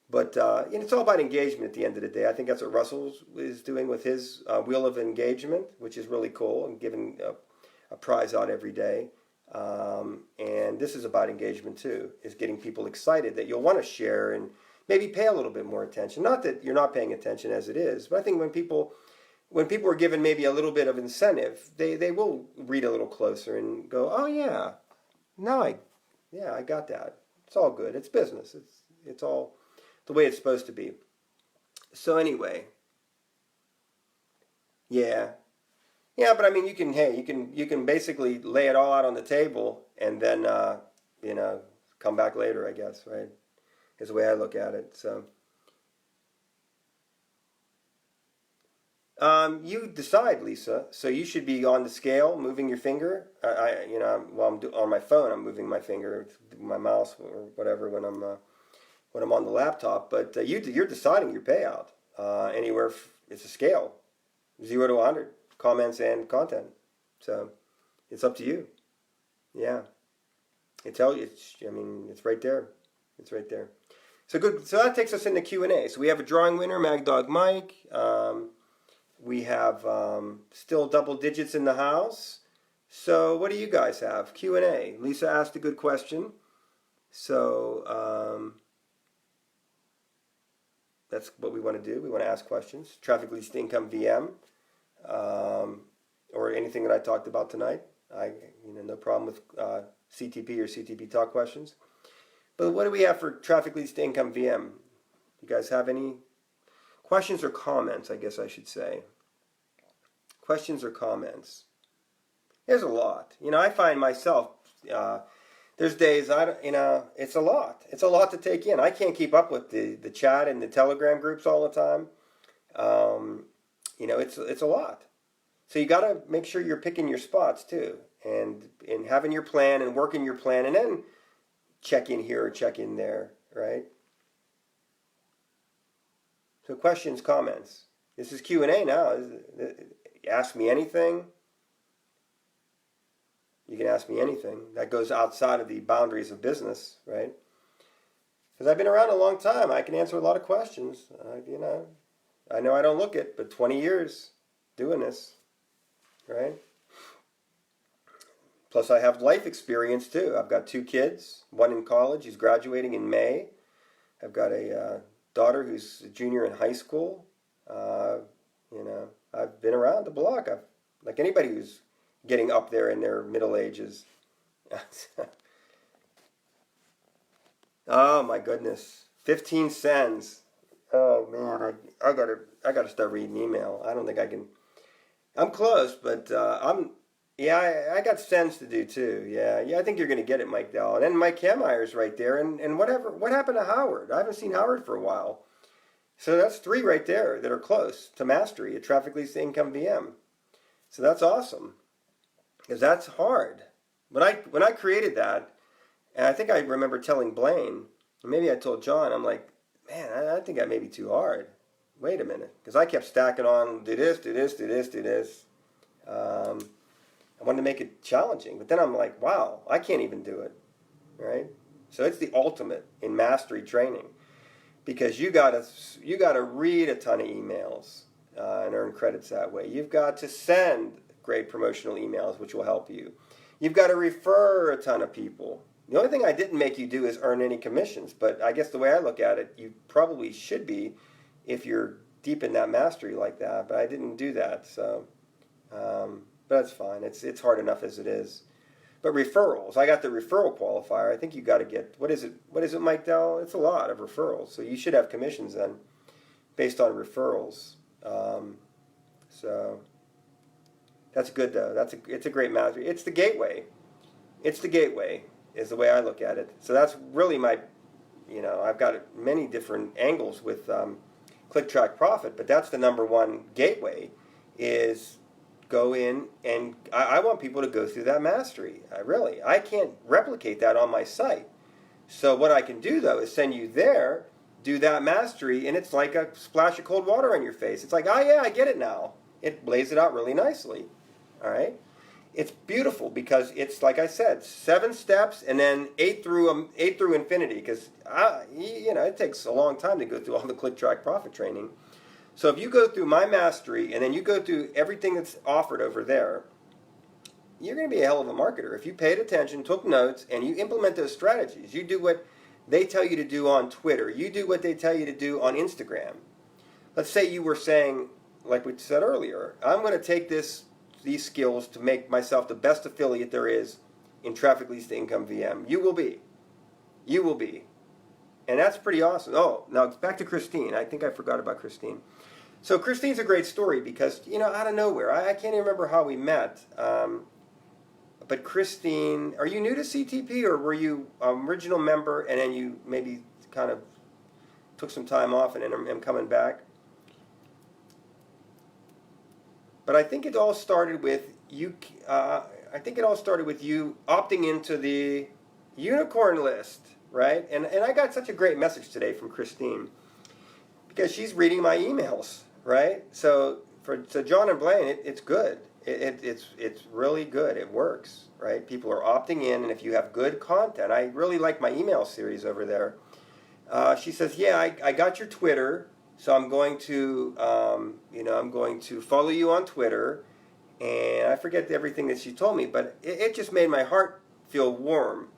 But it's all about engagement at the end of the day. I think that's what Russell is doing with his Wheel of Engagement, which is really cool, and giving a prize out every day. And this is about engagement too, is getting people excited that you'll want to share and maybe pay a little bit more attention. Not that you're not paying attention as it is, but I think when people are given maybe a little bit of incentive, they will read a little closer and go, oh yeah, I got that. It's all good. It's business. It's all the way it's supposed to be. So anyway, yeah, but I mean, you can basically lay it all out on the table and then come back later, I guess, right? Is the way I look at it. So you decide, Lisa. So you should be on the scale, moving your finger. While I'm on my phone, I'm moving my finger, my mouse, or whatever when I'm on the laptop. But you're deciding your payout. Anywhere it's a scale, 0 to 100, comments and content. So it's up to you. Yeah, it's right there. It's right there. So good. So that takes us into Q&A. So we have a drawing winner, Mag Dog Mike. We have still double digits in the house. So what do you guys have? Q&A. Lisa asked a good question. So that's what we want to do. We want to ask questions. Trafficleads2incomeVM, or anything that I talked about tonight. No problem with CTP or CTP Talk questions. But what do we have for Trafficleads2incomeVM? You guys have any questions or comments, I guess I should say. Questions or comments? There's a lot. I find myself, there's days, it's a lot. It's a lot to take in. I can't keep up with the chat and the Telegram groups all the time. It's a lot. So you got to make sure you're picking your spots too, and having your plan and working your plan, and then check in here or check in there, right? So questions, comments. This is Q&A now. Ask me anything. You can ask me anything. That goes outside of the boundaries of business, right? Because I've been around a long time. I can answer a lot of questions. I know I don't look it, but 20 years doing this, right? Plus I have life experience too. I've got 2 kids, one in college. He's graduating in May. I've got a daughter who's a junior in high school. I've been around the block. Like anybody who's getting up there in their middle ages. Oh my goodness, 15 cents. Oh man, I gotta start reading email. I don't think I can. I'm close, but I got cents to do too. Yeah. I think you're gonna get it, Mike Dell. And then Mike Hammeyer's right there. And what happened to Howard? I haven't seen Howard for a while. So that's 3 right there that are close to mastery at Trafficleads2incomeVM. So that's awesome, because that's hard. When I created that, and I think I remember telling Blaine, or maybe I told Jon, I'm like, man, I think that may be too hard. Wait a minute, because I kept stacking on, do this. I wanted to make it challenging, but then I'm like, wow, I can't even do it, right? So it's the ultimate in mastery training, because you gotta read a ton of emails and earn credits that way. You've got to send great promotional emails, which will help you. You've got to refer a ton of people. The only thing I didn't make you do is earn any commissions, but I guess the way I look at it, you probably should be if you're deep in that mastery like that, but I didn't do that, so but that's fine. It's hard enough as it is. But referrals, I got the referral qualifier. I think you got to get, what is it, Mike Dell? It's a lot of referrals, so you should have commissions then based on referrals. So that's good though. It's a great mastery. It's the gateway. It's the gateway is the way I look at it. So that's really my, I've got many different angles with ClickTrackProfit, but that's the number one gateway is go in, and I want people to go through that mastery. I can't replicate that on my site. So what I can do though is send you there, do that mastery, and it's like a splash of cold water on your face. It's like, oh yeah, I get it now. It lays it out really nicely. All right. it's beautiful because it's, like I said, 7 steps and then 8 through infinity, because it takes a long time to go through all the ClickTrackProfit training. So if you go through my mastery and then you go through everything that's offered over there, you're going to be a hell of a marketer. If you paid attention, took notes, and you implement those strategies. You do what they tell you to do on Twitter. You do what they tell you to do on Instagram. Let's say you were saying, like we said earlier, I'm going to take these skills to make myself the best affiliate there is in Traffic Leads to Income VM. You will be. You will be. And that's pretty awesome. Oh, now back to Christine. I think I forgot about Christine. So Christine's a great story because, out of nowhere, I can't even remember how we met. But Christine, are you new to CTP, or were you an original member and then you maybe kind of took some time off and then am coming back? But I think it all started with you. I think it all started with you opting into the unicorn list, right? And I got such a great message today from Christine because she's reading my emails, right? So Jon and Blaine, it's good. It's really good. It works, right? People are opting in, and if you have good content, I really like my email series over there. She says, "Yeah, I got your Twitter, so I'm going to, I'm going to follow you on Twitter." And I forget everything that she told me, but it just made my heart feel warm,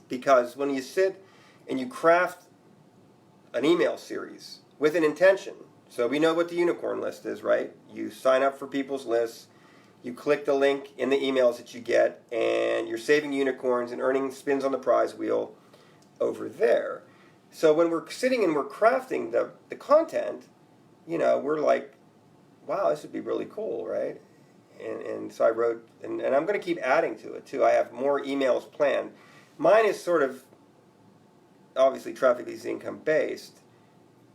because when you sit and you craft an email series with an intention, so we know what the unicorn list is, right? You sign up for people's lists. You click the link in the emails that you get, and you're saving unicorns and earning spins on the prize wheel over there. So when we're sitting and we're crafting the content, we're like, wow, this would be really cool, right? And so I wrote, and I'm going to keep adding to it too. I have more emails planned. Mine is sort of, obviously, Traffic Leads to Income based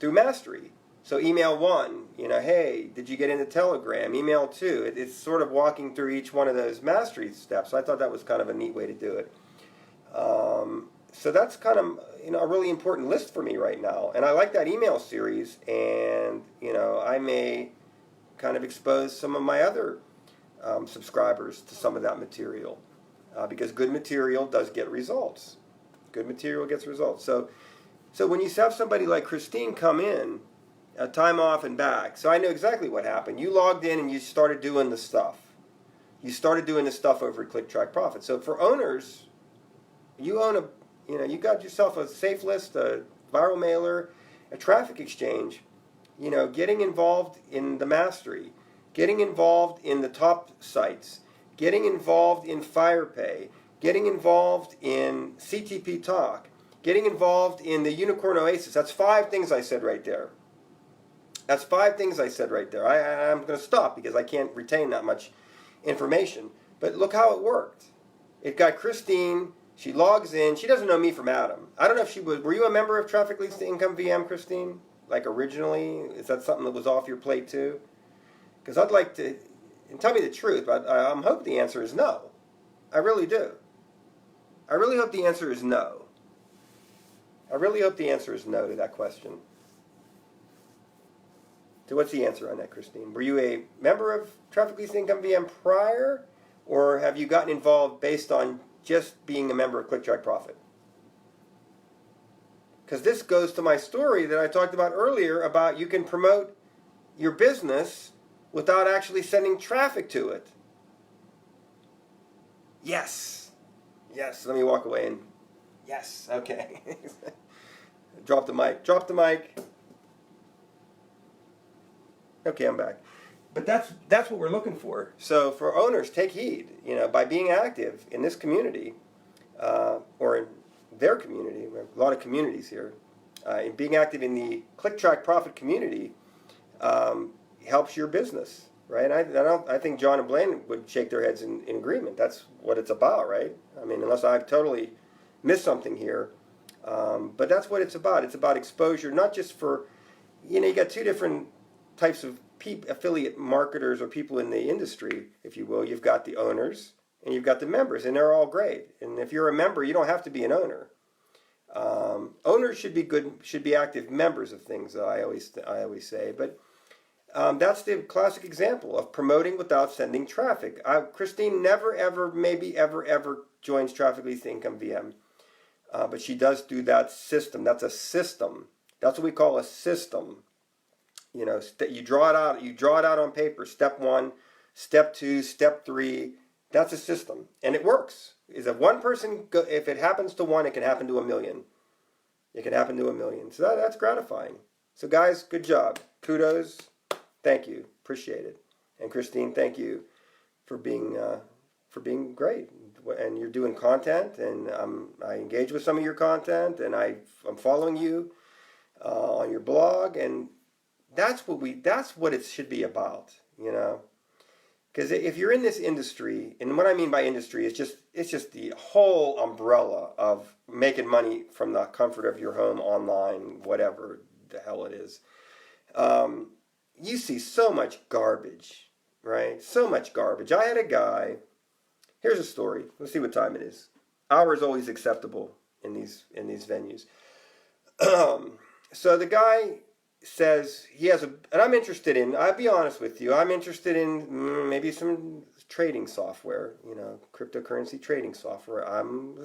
through mastery. So email 1, hey, did you get into Telegram? Email 2, it's sort of walking through each one of those mastery steps. So I thought that was kind of a neat way to do it. So that's kind of a really important list for me right now. And I like that email series, and I may kind of expose some of my other subscribers to some of that material, because good material does get results. Good material gets results. So when you have somebody like Christine come in, time off and back. So I know exactly what happened. You logged in and you started doing the stuff. You started doing the stuff over at ClickTrackProfit. So for owners, you own you got yourself a safe list, a viral mailer, a traffic exchange. Getting involved in the mastery, getting involved in the top sites, getting involved in FirePay, getting involved in CTP Talk, getting involved in the Unicorn Oasis. That's 5 things I said right there. That's 5 things I said right there. I'm going to stop because I can't retain that much information. But look how it worked. It got Christine. She logs in. She doesn't know me from Adam. I don't know if she was. Were you a member of Traffic Leads to Income VM, Christine? Like originally? Is that something that was off your plate too? Because I'd like to, and tell me the truth, but I hope the answer is no. I really do. I really hope the answer is no. I really hope the answer is no to that question. So what's the answer on that, Christine? Were you a member of Traffic Leads to Income VM prior, or have you gotten involved based on just being a member of ClickTrackProfit? Because this goes to my story that I talked about earlier about you can promote your business without actually sending traffic to it. Yes. Yes. Let me walk away and yes. Okay. Drop the mic. Drop the mic. Okay, I'm back. But that's what we're looking for. So for owners, take heed. By being active in this community, or in their community, we have a lot of communities here, and being active in the ClickTrackProfit community helps your business, right? I think Jon and Blaine would shake their heads in agreement. That's what it's about, right? I mean, unless I've totally missed something here. But that's what it's about. It's about exposure, not just for, you got 2 different types of affiliate marketers or people in the industry, if you will. You've got the owners and you've got the members, and they're all great. And if you're a member, you don't have to be an owner. Owners should be active members of things, I always say. But That's the classic example of promoting without sending traffic. Christine never, ever, maybe ever, ever joins Trafficleads2incomeVM, but she does do that system. That's a system. That's what we call a system. You know, you draw it out. You draw it out on paper. Step 1, step 2, step 3. That's a system, and it works. Is if one person, if it happens to one, it can happen to a million. It can happen to a million. So that's gratifying. So guys, good job. Kudos. Thank you. Appreciate it. And Christine, thank you for being great. And you're doing content, and I engage with some of your content, and I'm following you on your blog, and that's what it should be about, you know. Because if you're in this industry, and what I mean by industry is it's just the whole umbrella of making money from the comfort of your home, online, whatever the hell it is. You see so much garbage, right? So much garbage. I had a guy. Here's a story. Let's see what time it is. Hour is always acceptable in these venues. So the guy says he has and I'm interested in, I'll be honest with you, I'm interested in maybe some trading software, you know, cryptocurrency trading software. I'm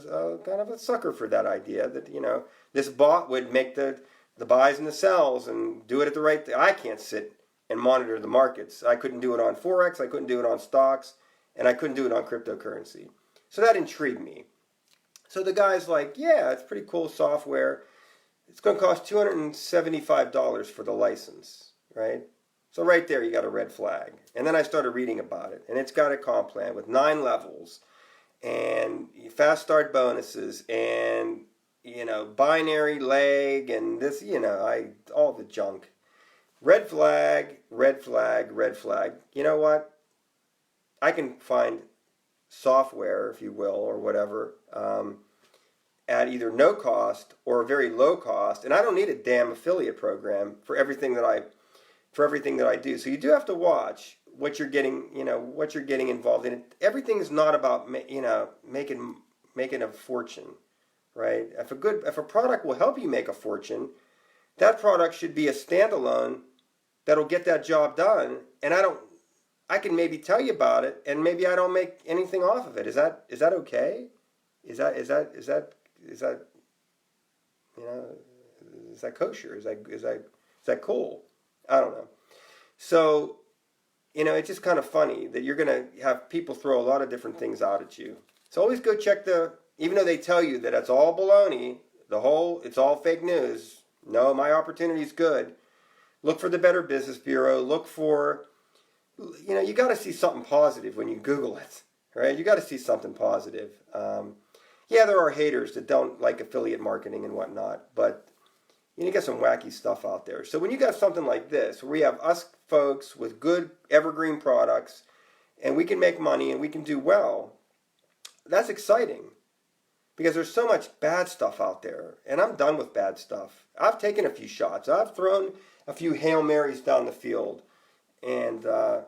kind of a sucker for that idea that, you know, this bot would make the buys and the sells and do it at the right I can't sit and monitor the markets. I couldn't do it on Forex, I couldn't do it on stocks, and I couldn't do it on cryptocurrency. So that intrigued me. So the guy's like, yeah, it's pretty cool software. It's going to cost $275 for the license, right? So right there, you got a red flag. And then I started reading about it, and it's got a comp plan with 9 levels, and fast start bonuses, and, you know, binary leg, and this, you know, all the junk. Red flag, red flag, red flag. You know what? I can find software, if you will, or whatever, at either no cost or very low cost, and I don't need a damn affiliate program for everything that I do. So you do have to watch what you're getting, you know, what you're getting involved in. Everything is not about, you know, making a fortune, right? If a product will help you make a fortune, that product should be a standalone that'll get that job done. And I can maybe tell you about it, and maybe I don't make anything off of it. Is that okay? Is that you know, is that kosher? Is that cool? I don't know. So, you know, it's just kind of funny that you're going to have people throw a lot of different things out at you. So always go check even though they tell you that it's all baloney, it's all fake news. No, my opportunity is good. Look for the Better Business Bureau. Look for, you know, you got to see something positive when you Google it, right? You got to see something positive. Yeah, there are haters that don't like affiliate marketing and whatnot, but you get some wacky stuff out there. So when you got something like this, where we have us folks with good evergreen products, and we can make money and we can do well, that's exciting. Because there's so much bad stuff out there, and I'm done with bad stuff. I've taken a few shots. I've thrown a few Hail Marys down the field, and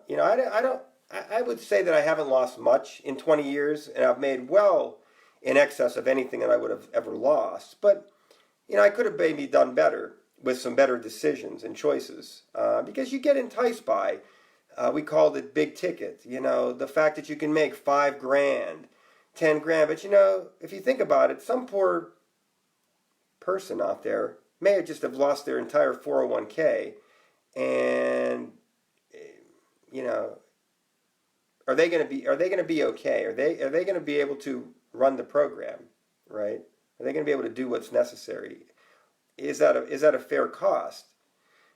you know, I would say that I haven't lost much in 20 years, and I've made well in excess of anything that I would have ever lost. But, you know, I could have maybe done better with some better decisions and choices, because you get enticed by, we called it big ticket, you know, the fact that you can make $5,000, $10,000. But, you know, if you think about it, some poor person out there may have just lost their entire 401k, and, you know, are they going to be okay? Are they going to be able to run the program, right? Are they going to be able to do what's necessary? Is that a fair cost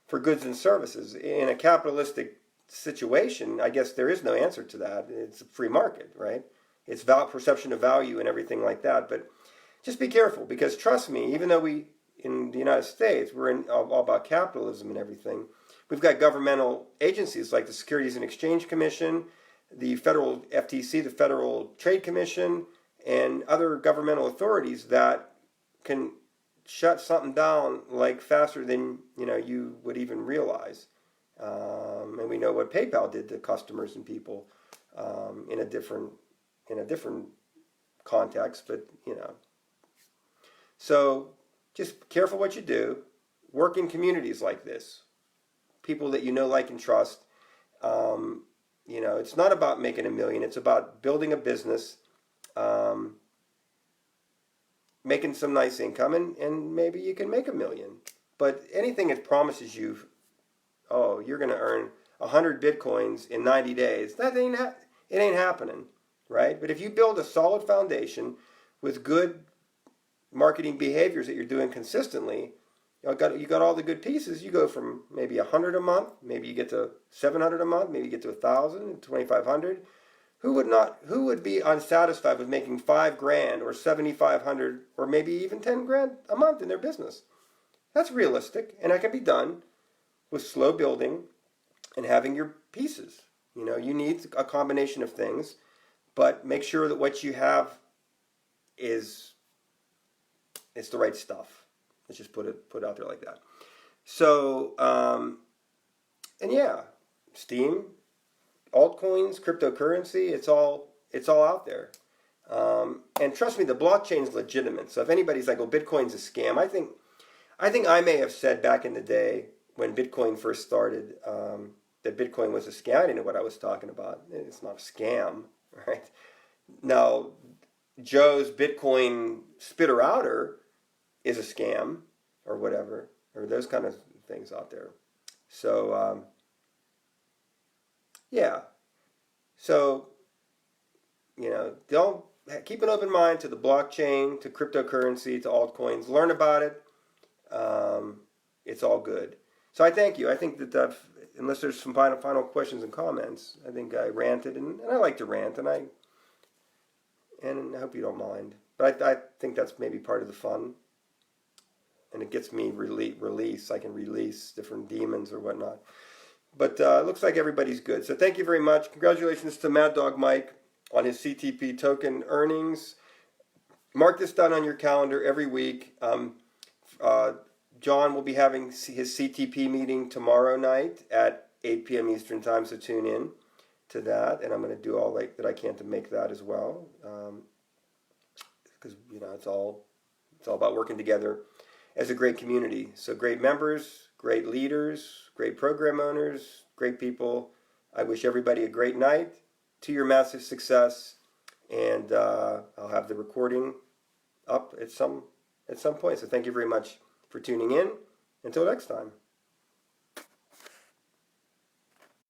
for goods and services in a capitalistic situation? I guess there is no answer to that. It's a free market, right? It's perception of value and everything like that. But just be careful, because trust me, even though we in the United States we're all about capitalism and everything, we've got governmental agencies like the Securities and Exchange Commission, the federal FTC, the Federal Trade Commission, and other governmental authorities that can shut something down like faster than, you know, you would even realize. And we know what PayPal did to customers and people in a different context, but, you know. So just careful what you do. Work in communities like this. people that you know, like, and trust. You know, it's not about making $1 million. It's about building a business, making some nice income, and maybe you can make $1 million. But anything that promises you, oh, you're going to earn 100 Bitcoins in 90 days, it ain't happening, right? But if you build a solid foundation with good marketing behaviors that you're doing consistently, you got all the good pieces. You go from maybe 100 a month, maybe you get to 700 a month, maybe you get to 1,000, 2,500. Who would be unsatisfied with making $5,000 or 7,500 or maybe even 10 grand a month in their business? That's realistic, and that can be done with slow building and having your pieces. You know, you need a combination of things, but make sure that what you have is the right stuff. Let's just put it out there like that. So, and yeah, Steam, altcoins, cryptocurrency, it's all out there. And trust me, the blockchain's legitimate. So if anybody's like, "Oh, Bitcoin's a scam," I think I may have said back in the day when Bitcoin first started that Bitcoin was a scam. I didn't know what I was talking about. It's not a scam, right? Now, Joe's Bitcoin spitter outer is a scam or whatever, or those kind of things out there. So, yeah. So, you know, don't keep an open mind to the blockchain, to cryptocurrency, to altcoins. Learn about it. It's all good. So I thank you. I think that unless there's some final questions and comments, I think I ranted, and I like to rant, and I hope you don't mind. But I think that's maybe part of the fun, and it gets me release. I can release different demons or whatnot. But it looks like everybody's good. So thank you very much. Congratulations to Mad Dog Mike on his CTP token earnings. Mark this down on your calendar every week. John will be having his CTP meeting tomorrow night at 8 p.m. Eastern Time, so tune in to that. And I'm going to do all that I can to make that as well, because you know it's all about working together as a great community. So great members, great leaders, great program owners, great people. I wish everybody a great night, to your massive success, and I'll have the recording up at some point. So thank you very much for tuning in. Until next time.